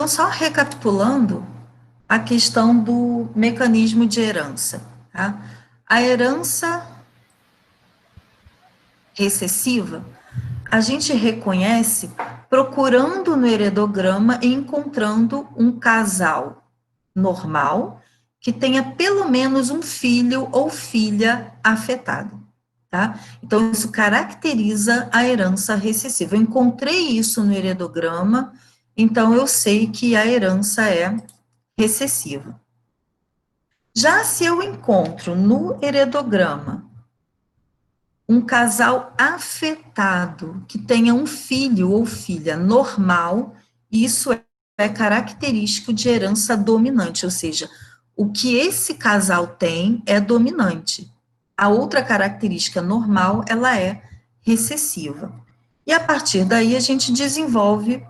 só recapitulando a questão do mecanismo de herança, tá? A herança recessiva, a gente reconhece procurando no heredograma e encontrando um casal normal que tenha pelo menos um filho ou filha afetado, tá? Então, isso caracteriza a herança recessiva. Eu encontrei isso no heredograma, então eu sei que a herança é recessiva. Já se eu encontro no heredograma um casal afetado que tenha um filho ou filha normal, isso é característico de herança dominante, ou seja, o que esse casal tem é dominante. A outra característica normal, ela é recessiva. E a partir daí a gente desenvolve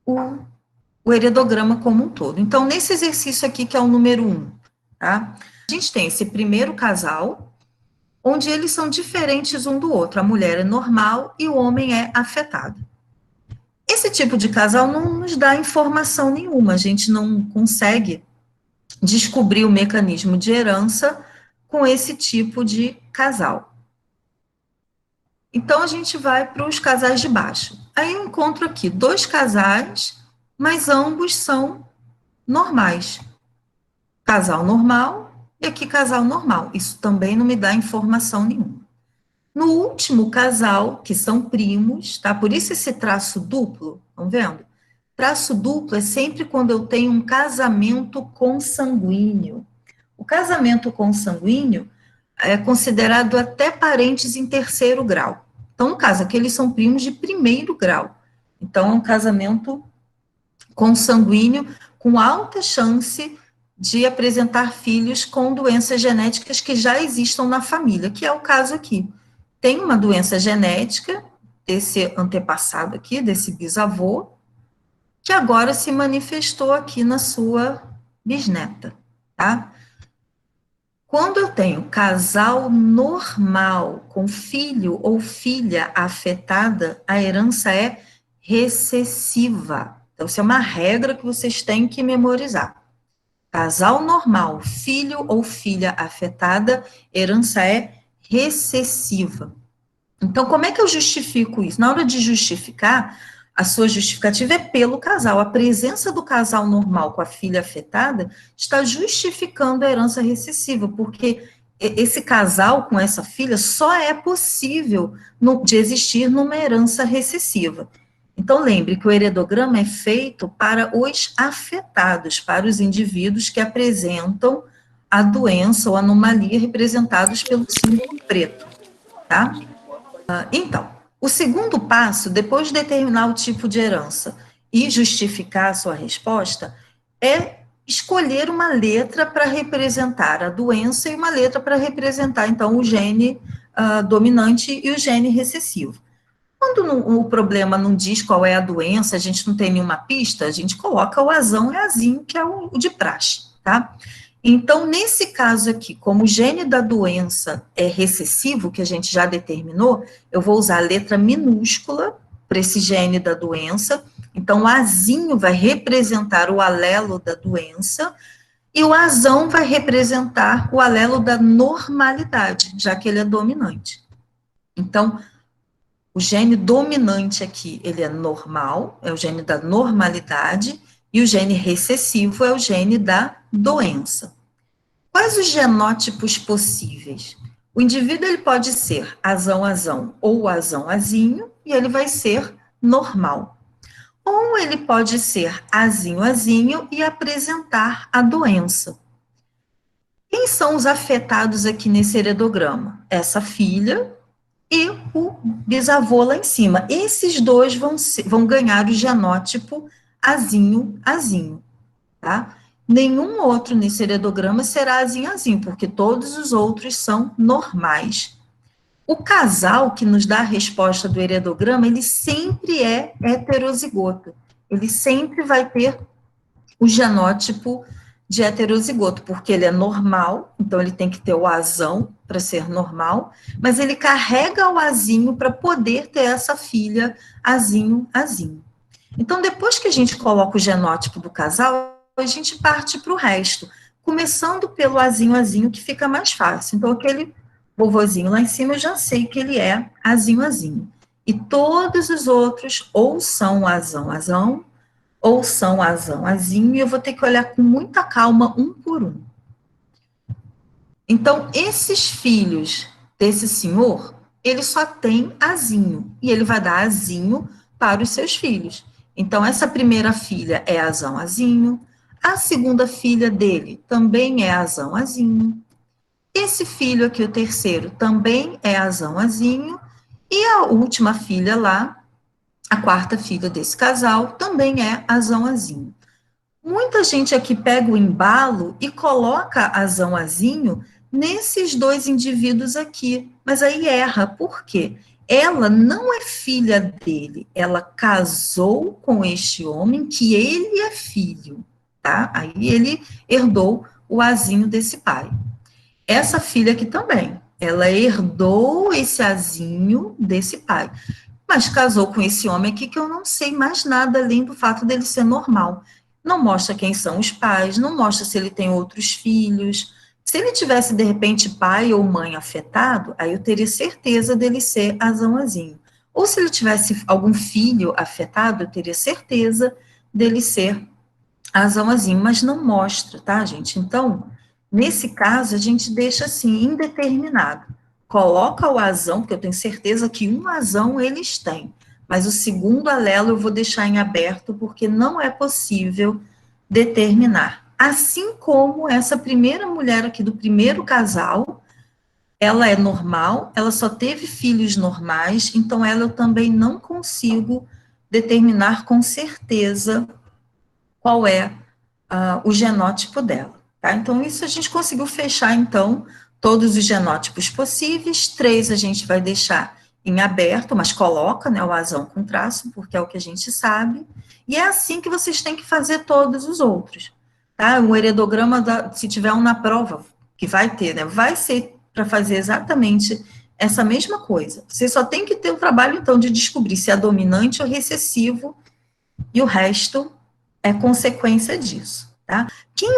o heredograma como um todo. Então, nesse exercício aqui, que é o número 1, tá? A gente tem esse primeiro casal, onde eles são diferentes um do outro. A mulher é normal e o homem é afetado. Esse tipo de casal não nos dá informação nenhuma, a gente não consegue descobrir o mecanismo de herança com esse tipo de casal. Então, a gente vai para os casais de baixo. Aí eu encontro aqui 2 casais, mas ambos são normais. Casal normal e aqui casal normal. Isso também não me dá informação nenhuma. No último casal, que são primos, tá? Por isso esse traço duplo, estão vendo? Traço duplo é sempre quando eu tenho um casamento consanguíneo. O casamento consanguíneo é considerado até parentes em terceiro grau. Então, no caso aqui, eles são primos de primeiro grau. Então, é um casamento consanguíneo com alta chance de apresentar filhos com doenças genéticas que já existam na família, que é o caso aqui. Tem uma doença genética desse antepassado aqui, desse bisavô, que agora se manifestou aqui na sua bisneta, tá? Quando eu tenho casal normal com filho ou filha afetada, a herança é recessiva. Então, isso é uma regra que vocês têm que memorizar. Casal normal, filho ou filha afetada, herança é recessiva. Então, como é que eu justifico isso? Na hora de justificar, a sua justificativa é pelo casal. A presença do casal normal com a filha afetada está justificando a herança recessiva, porque esse casal com essa filha só é possível de existir numa herança recessiva. Então, lembre que o heredograma é feito para os afetados, para os indivíduos que apresentam a doença ou anomalia representados pelo símbolo preto, tá? Então, o segundo passo, depois de determinar o tipo de herança e justificar a sua resposta, é escolher uma letra para representar a doença e uma letra para representar, então, o gene dominante e o gene recessivo. Quando o problema não diz qual é a doença, a gente não tem nenhuma pista, a gente coloca o azão e azinho, que é o de praxe, tá? Então, nesse caso aqui, como o gene da doença é recessivo, que a gente já determinou, eu vou usar a letra minúscula para esse gene da doença. Então, o azinho vai representar o alelo da doença e o azão vai representar o alelo da normalidade, já que ele é dominante. Então, o gene dominante aqui, ele é normal, é o gene da normalidade, e o gene recessivo é o gene da doença. Quais os genótipos possíveis? O indivíduo ele pode ser azão-azão ou azão-azinho, e ele vai ser normal. Ou ele pode ser azinho-azinho e apresentar a doença. Quem são os afetados aqui nesse heredograma? Essa filha e o bisavô lá em cima. Esses dois vão ganhar o genótipo azinho-azinho, tá? Nenhum outro nesse heredograma será azinho-azinho, porque todos os outros são normais. O casal que nos dá a resposta do heredograma, ele sempre é heterozigoto. Ele sempre vai ter o genótipo de heterozigoto, porque ele é normal, então ele tem que ter o azão para ser normal, mas ele carrega o azinho para poder ter essa filha azinho-azinho. Então, depois que a gente coloca o genótipo do casal, a gente parte para o resto, começando pelo azinho, azinho, que fica mais fácil. Então, aquele vovozinho lá em cima, eu já sei que ele é azinho, azinho. E todos os outros ou são azão, azão, ou são azão, azinho, e eu vou ter que olhar com muita calma um por um. Então, esses filhos desse senhor, ele só tem azinho, e ele vai dar azinho para os seus filhos. Então, essa primeira filha é azão, azinho, a segunda filha dele também é azão, azinho, esse filho aqui, o terceiro, também é azão, azinho, e a última filha lá, a quarta filha desse casal, também é azão, azinho. Muita gente aqui pega o embalo e coloca azão, azinho nesses dois indivíduos aqui, mas aí erra, por quê? Ela não é filha dele, ela casou com este homem que ele é filho, tá? Aí ele herdou o azinho desse pai. Essa filha aqui também, ela herdou esse azinho desse pai, mas casou com esse homem aqui que eu não sei mais nada além do fato dele ser normal. Não mostra quem são os pais, não mostra se ele tem outros filhos. Se ele tivesse, de repente, pai ou mãe afetado, aí eu teria certeza dele ser azãozinho. Ou se ele tivesse algum filho afetado, eu teria certeza dele ser azãozinho, mas não mostra, tá, gente? Então, nesse caso, a gente deixa assim, indeterminado. Coloca o azão, porque eu tenho certeza que um azão eles têm, mas o segundo alelo eu vou deixar em aberto, porque não é possível determinar. Assim como essa primeira mulher aqui do primeiro casal, ela é normal, ela só teve filhos normais, então ela eu também não consigo determinar com certeza qual é o genótipo dela, tá? Então, isso a gente conseguiu fechar, então, todos os genótipos possíveis, 3 a gente vai deixar em aberto, mas coloca, né, o azão com traço, porque é o que a gente sabe, e é assim que vocês têm que fazer todos os outros, tá? O heredograma, se tiver um na prova, que vai ter, né, vai ser para fazer exatamente essa mesma coisa. Você só tem que ter o trabalho, então, de descobrir se é dominante ou recessivo, e o resto é consequência disso, tá? Quem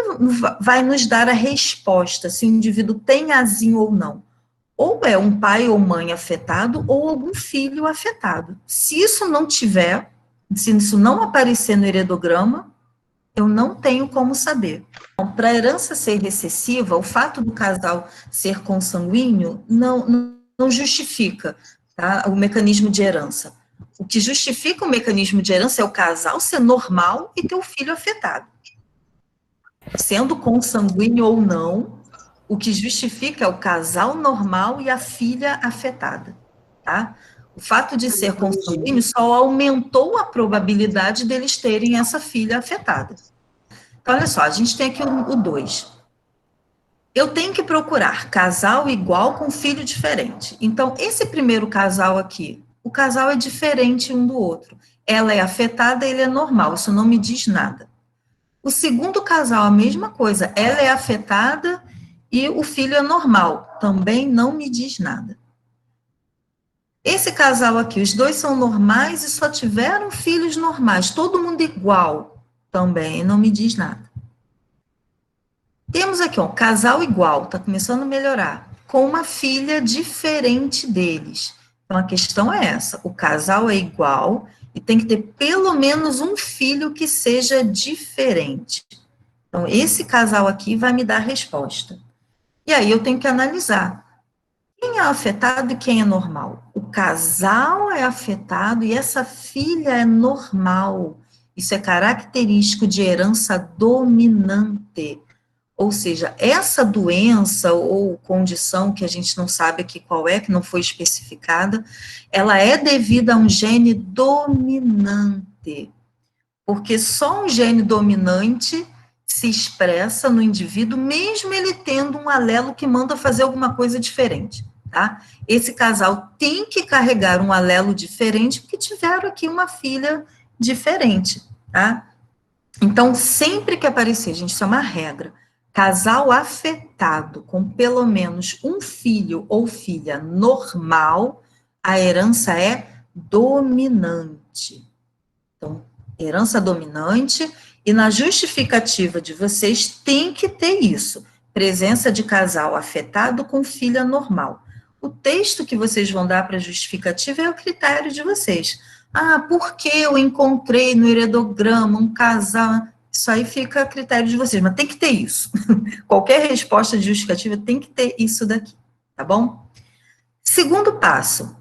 vai nos dar a resposta se o indivíduo tem azinho ou não? Ou é um pai ou mãe afetado, ou algum filho afetado. Se isso não tiver, se isso não aparecer no heredograma, eu não tenho como saber. Para a herança ser recessiva, o fato do casal ser consanguíneo não justifica, tá, o mecanismo de herança. O que justifica o mecanismo de herança é o casal ser normal e ter o filho afetado. Sendo consanguíneo ou não, o que justifica é o casal normal e a filha afetada, tá? O fato de ser consanguíneo só aumentou a probabilidade deles terem essa filha afetada. Então, olha só, a gente tem aqui o 2. Eu tenho que procurar casal igual com filho diferente. Então, esse primeiro casal aqui, o casal é diferente um do outro. Ela é afetada, ele é normal, isso não me diz nada. O segundo casal, a mesma coisa, ela é afetada e o filho é normal, também não me diz nada. Esse casal aqui, os dois são normais e só tiveram filhos normais, todo mundo igual, também não me diz nada. Temos aqui, ó, um casal igual, está começando a melhorar, com uma filha diferente deles. Então, a questão é essa, o casal é igual e tem que ter pelo menos um filho que seja diferente. Então, esse casal aqui vai me dar a resposta. E aí eu tenho que analisar quem é afetado e quem é normal. O casal é afetado e essa filha é normal. Isso é característico de herança dominante. Ou seja, essa doença ou condição que a gente não sabe aqui qual é, que não foi especificada, ela é devida a um gene dominante. Porque só um gene dominante se expressa no indivíduo, mesmo ele tendo um alelo que manda fazer alguma coisa diferente, tá? Esse casal tem que carregar um alelo diferente, porque tiveram aqui uma filha diferente, tá? Então, sempre que aparecer, gente, isso é uma regra, casal afetado com pelo menos um filho ou filha normal, a herança é dominante. Então, herança dominante, e na justificativa de vocês tem que ter isso, presença de casal afetado com filha normal. O texto que vocês vão dar para a justificativa é o critério de vocês. Ah, porque eu encontrei no heredograma um casal... Isso aí fica a critério de vocês, mas tem que ter isso. Qualquer resposta de justificativa tem que ter isso daqui, tá bom? Segundo passo,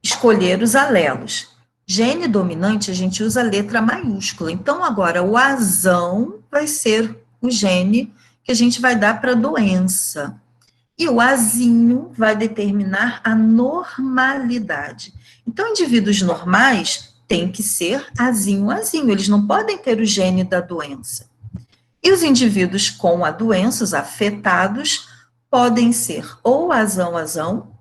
escolher os alelos. Gene dominante, a gente usa a letra maiúscula. Então, agora, o azão vai ser o gene que a gente vai dar para a doença. E o azinho vai determinar a normalidade. Então, indivíduos normais têm que ser azinho, azinho. Eles não podem ter o gene da doença. E os indivíduos com a doença, os afetados, podem ser ou azão, azão,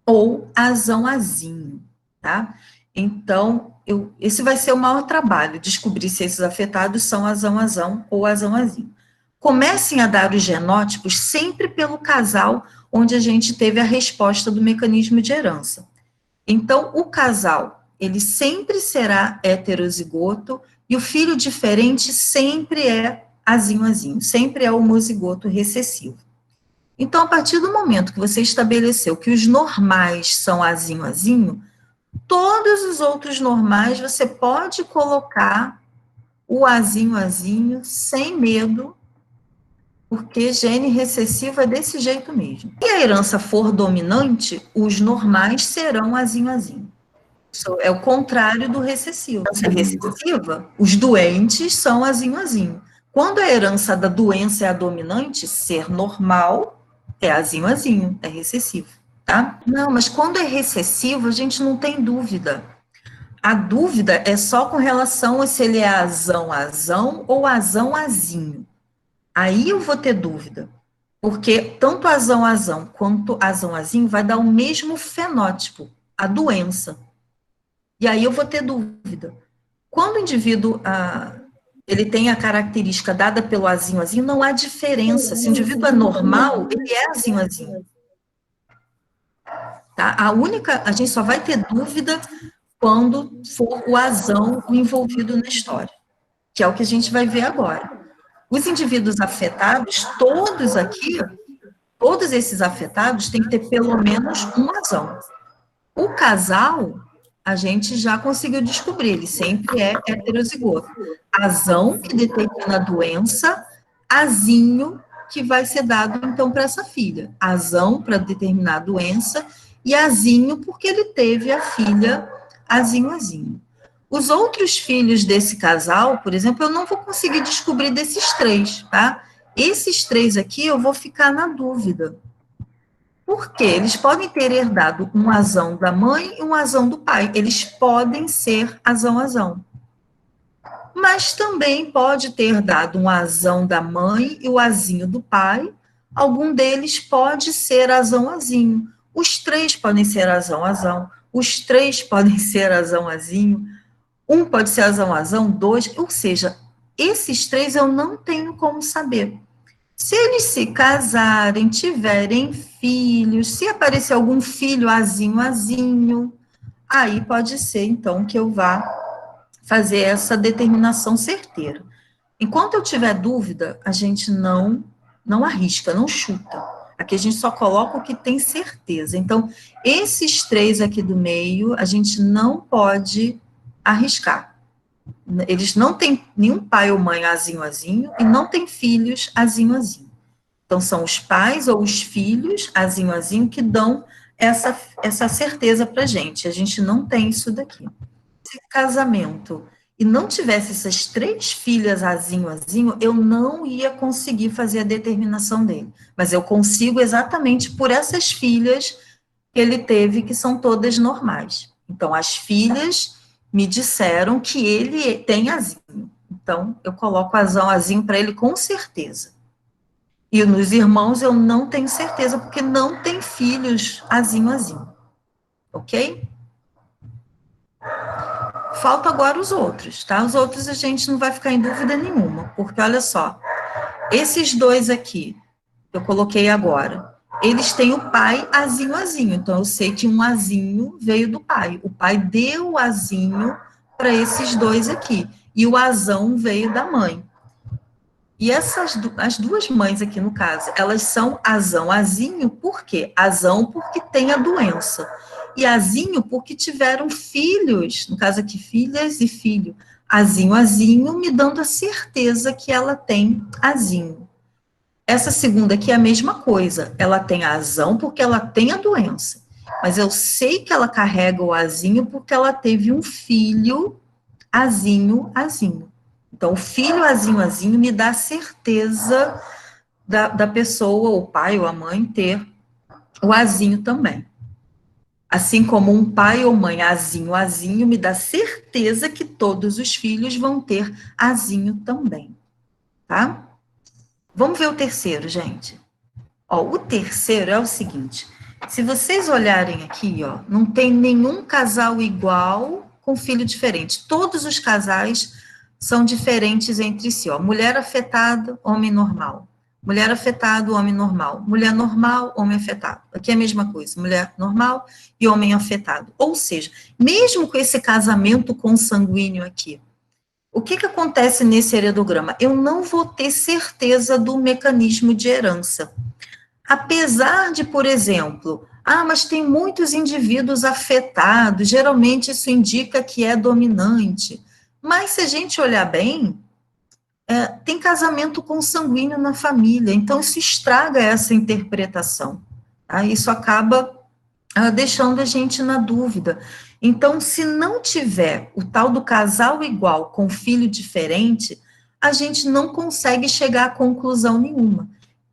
ou azão, azinho, tá? Então, esse vai ser o maior trabalho, descobrir se esses afetados são azão, azão ou azão, azinho. Comecem a dar os genótipos sempre pelo casal onde a gente teve a resposta do mecanismo de herança. Então, o casal, ele sempre será heterozigoto e o filho diferente sempre é azinho, azinho, sempre é homozigoto recessivo. Então, a partir do momento que você estabeleceu que os normais são azinho, azinho, todos os outros normais você pode colocar o azinho, azinho sem medo, porque gene recessivo é desse jeito mesmo. Se a herança for dominante, os normais serão azinho, azinho. Isso é o contrário do recessivo. Se é recessiva, os doentes são azinho, azinho. Quando a herança da doença é a dominante, ser normal é azinho, azinho, é recessivo, tá? Não, mas quando é recessivo, a gente não tem dúvida. A dúvida é só com relação a se ele é azão, azão ou azão, azinho. Aí eu vou ter dúvida, porque tanto azão, azão quanto azão, azinho vai dar o mesmo fenótipo, a doença. E aí eu vou ter dúvida. Quando o indivíduo ele tem a característica dada pelo azinho, azinho, não há diferença. Se o indivíduo é normal, ele é azinho, azinho. Tá? A gente só vai ter dúvida quando for o azão envolvido na história, que é o que a gente vai ver agora. Os indivíduos afetados, todos aqui, todos esses afetados têm que ter pelo menos um azão. O casal, a gente já conseguiu descobrir, ele sempre é heterozigoto. Azão, que determina a doença, azinho, que vai ser dado, então, para essa filha. Azão, para determinar a doença, e azinho, porque ele teve a filha azinho, azinho. Os outros filhos desse casal, por exemplo, eu não vou conseguir descobrir desses três, tá? Esses três aqui eu vou ficar na dúvida. Por quê? Eles podem ter herdado um azão da mãe e um azão do pai. Eles podem ser azão, azão. Mas também pode ter dado um azão da mãe e o azinho do pai. Algum deles pode ser azão, azinho. Os três podem ser azão, azão. Os três podem ser azão, azinho. Um pode ser azão, azão, dois, ou seja, esses três eu não tenho como saber. Se eles se casarem, tiverem filhos, se aparecer algum filho azinho, azinho, aí pode ser, então, que eu vá fazer essa determinação certeira. Enquanto eu tiver dúvida, a gente não arrisca, não chuta. Aqui a gente só coloca o que tem certeza. Então, esses três aqui do meio, a gente não pode arriscar. Eles não têm nenhum pai ou mãe azinho, azinho, e não têm filhos azinho, azinho. Então, são os pais ou os filhos azinho, azinho, que dão essa certeza para a gente não tem isso daqui. Se casamento e não tivesse essas três filhas azinho, azinho, eu não ia conseguir fazer a determinação dele. Mas eu consigo exatamente por essas filhas que ele teve, que são todas normais. Então, as filhas me disseram que ele tem azinho. Então, eu coloco azão, azinho para ele com certeza. E nos irmãos eu não tenho certeza, porque não tem filhos azinho, azinho. Ok? Falta agora os outros, tá? Os outros a gente não vai ficar em dúvida nenhuma, porque olha só, esses dois aqui, eu coloquei agora, eles têm o pai azinho, azinho, então eu sei que um azinho veio do pai. O pai deu o azinho para esses dois aqui. e o azão veio da mãe. E as duas mães aqui no caso, elas são azão, azinho, por quê? Azão porque tem a doença. E azinho porque tiveram filhos, no caso aqui, filhas e filho. Azinho, azinho, me dando a certeza que ela tem azinho. Essa segunda aqui é a mesma coisa. Ela tem azão porque ela tem a doença. Mas eu sei que ela carrega o azinho porque ela teve um filho azinho, azinho. Então, o filho azinho, azinho me dá certeza da pessoa, o pai ou a mãe, ter o azinho também. Assim como um pai ou mãe azinho, azinho, me dá certeza que todos os filhos vão ter azinho também, tá? Vamos ver o terceiro, gente. Ó, o terceiro é o seguinte, se vocês olharem aqui, ó, não tem nenhum casal igual com filho diferente. Todos os casais são diferentes entre si, ó. Mulher afetada, homem normal. Mulher afetada, homem normal. Mulher normal, homem afetado. Aqui é a mesma coisa, mulher normal e homem afetado. Ou seja, mesmo com esse casamento consanguíneo aqui, o que acontece nesse heredograma? Eu não vou ter certeza do mecanismo de herança. Apesar de, por exemplo, mas tem muitos indivíduos afetados, geralmente isso indica que é dominante. Mas se a gente olhar bem, tem casamento consanguíneo na família, então isso estraga essa interpretação. Tá? Isso acaba deixando a gente na dúvida. Então, se não tiver o tal do casal igual com filho diferente, a gente não consegue chegar a conclusão nenhuma.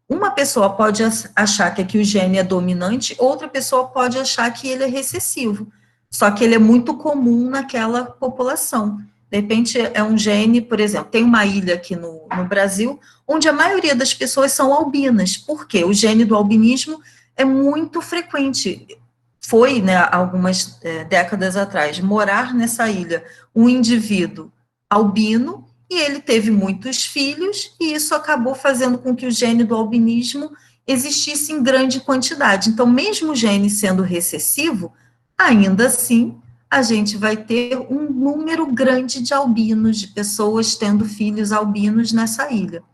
Uma pessoa pode achar que aqui o gene é dominante, outra pessoa pode achar que ele é recessivo. Só que ele é muito comum naquela população. De repente, é um gene, por exemplo, tem uma ilha aqui no Brasil, onde a maioria das pessoas são albinas. Por quê? O gene do albinismo é muito frequente. Foi, né, algumas décadas atrás, morar nessa ilha um indivíduo albino, e ele teve muitos filhos, e isso acabou fazendo com que o gene do albinismo existisse em grande quantidade. Então, mesmo o gene sendo recessivo, ainda assim, a gente vai ter um número grande de albinos, de pessoas tendo filhos albinos nessa ilha.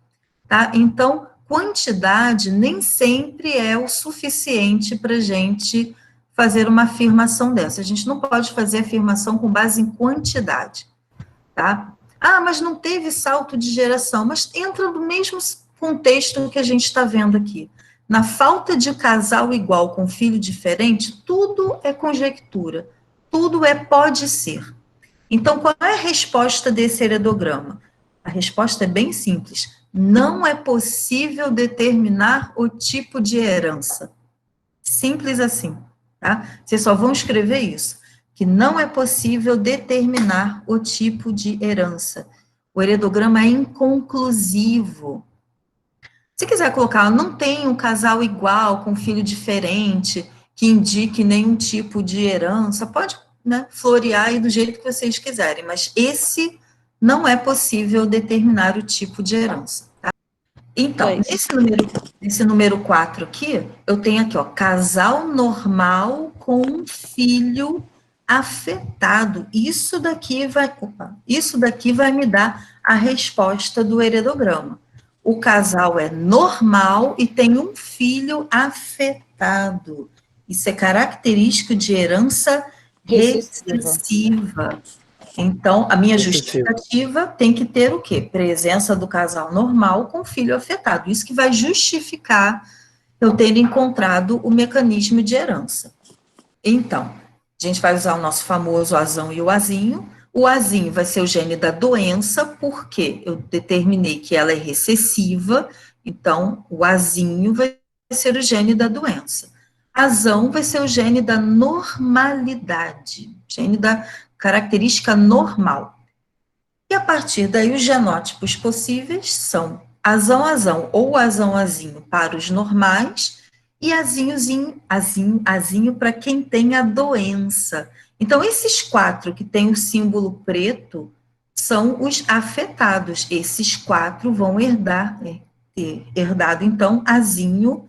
Tá? Então, quantidade nem sempre é o suficiente para a gente fazer uma afirmação dessa. A gente não pode fazer afirmação com base em quantidade, tá? Mas não teve salto de geração, mas entra no mesmo contexto que a gente está vendo aqui. Na falta de casal igual com filho diferente, tudo é conjectura, tudo pode ser. Então, qual é a resposta desse heredograma? A resposta é bem simples. Não é possível determinar o tipo de herança. Simples assim, tá? Vocês só vão escrever isso, que não é possível determinar o tipo de herança. O heredograma é inconclusivo. Se quiser colocar, não tem um casal igual, com filho diferente, que indique nenhum tipo de herança, pode, né, florear aí do jeito que vocês quiserem, mas esse não é possível determinar o tipo de herança, tá? Então, nesse número 4 aqui, eu tenho aqui, ó, casal normal com um filho afetado. Isso daqui vai me dar a resposta do heredograma. O casal é normal e tem um filho afetado. Isso é característico de herança recessiva. Então, a minha justificativa tem que ter o quê? Presença do casal normal com filho afetado. Isso que vai justificar eu ter encontrado o mecanismo de herança. Então, a gente vai usar o nosso famoso azão e o azinho. O azinho vai ser o gene da doença, porque eu determinei que ela é recessiva, então o azinho vai ser o gene da doença. Azão vai ser o gene da normalidade, gene da característica normal. E a partir daí, os genótipos possíveis são azão-azão ou azão-azinho para os normais e azinho para quem tem a doença. Então, esses 4 que têm o símbolo preto são os afetados. Esses 4 vão ter herdado, então, azinho.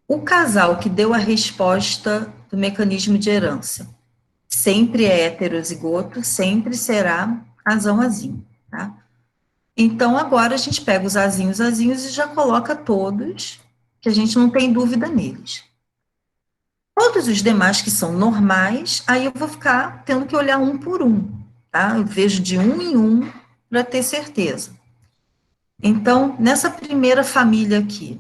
O casal que deu a resposta do mecanismo de herança. sempre é heterozigoto, sempre será azão azinho, tá? Então, agora a gente pega os azinhos e já coloca todos, que a gente não tem dúvida neles. Todos os demais que são normais, aí eu vou ficar tendo que olhar um por um, tá? Eu vejo de um em um para ter certeza. Então, nessa primeira família aqui,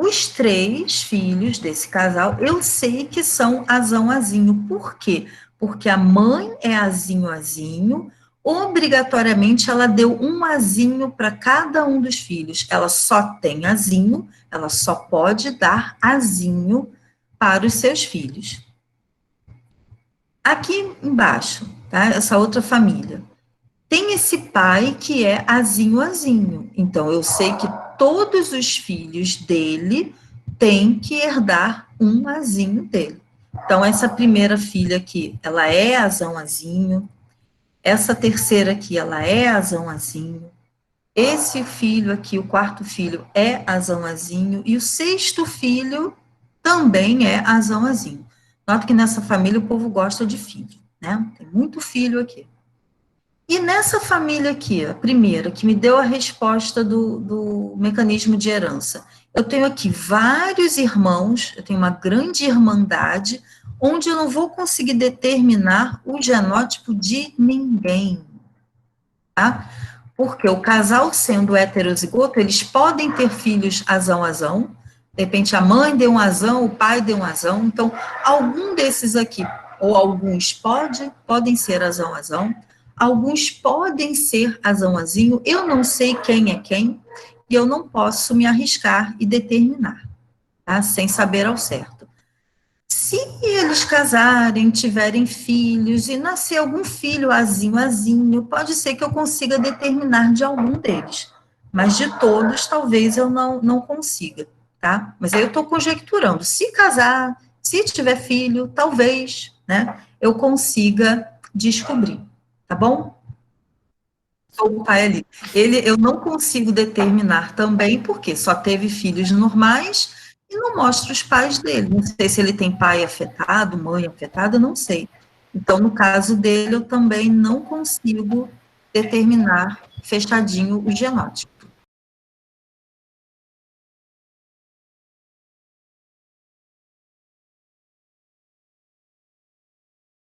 os 3 filhos desse casal, eu sei que são azão azinho. Por quê? Porque a mãe é azinho azinho, obrigatoriamente ela deu um azinho para cada um dos filhos. Ela só tem azinho, ela só pode dar azinho para os seus filhos. Aqui embaixo, tá? Essa outra família. Tem esse pai que é azinho azinho. Então, eu sei que todos os filhos dele têm que herdar um azinho dele. Então, essa primeira filha aqui, ela é azão azinho. Essa terceira aqui, ela é azão azinho. Esse filho aqui, o quarto filho, é azão azinho. E o sexto filho também é azão azinho. Nota que nessa família o povo gosta de filho, né? Tem muito filho aqui. E nessa família aqui, a primeira, que me deu a resposta do mecanismo de herança, eu tenho aqui vários irmãos, eu tenho uma grande irmandade, onde eu não vou conseguir determinar o genótipo de ninguém, tá? Porque o casal sendo heterozigoto, eles podem ter filhos azão-azão, de repente a mãe deu um azão, o pai deu um azão, então algum desses aqui, ou alguns podem ser azão-azão, alguns podem ser azão-azinho, eu não sei quem é quem, e eu não posso me arriscar e determinar, tá? Sem saber ao certo. Se eles casarem, tiverem filhos, e nascer algum filho azinho, pode ser que eu consiga determinar de algum deles, mas de todos, talvez eu não consiga, tá? Mas aí eu estou conjecturando, se casar, se tiver filho, talvez, né, eu consiga descobrir, tá bom? O pai ali. Eu não consigo determinar também, porque só teve filhos normais e não mostra os pais dele. Não sei se ele tem pai afetado, mãe afetada, não sei. Então, no caso dele, eu também não consigo determinar fechadinho o genótipo.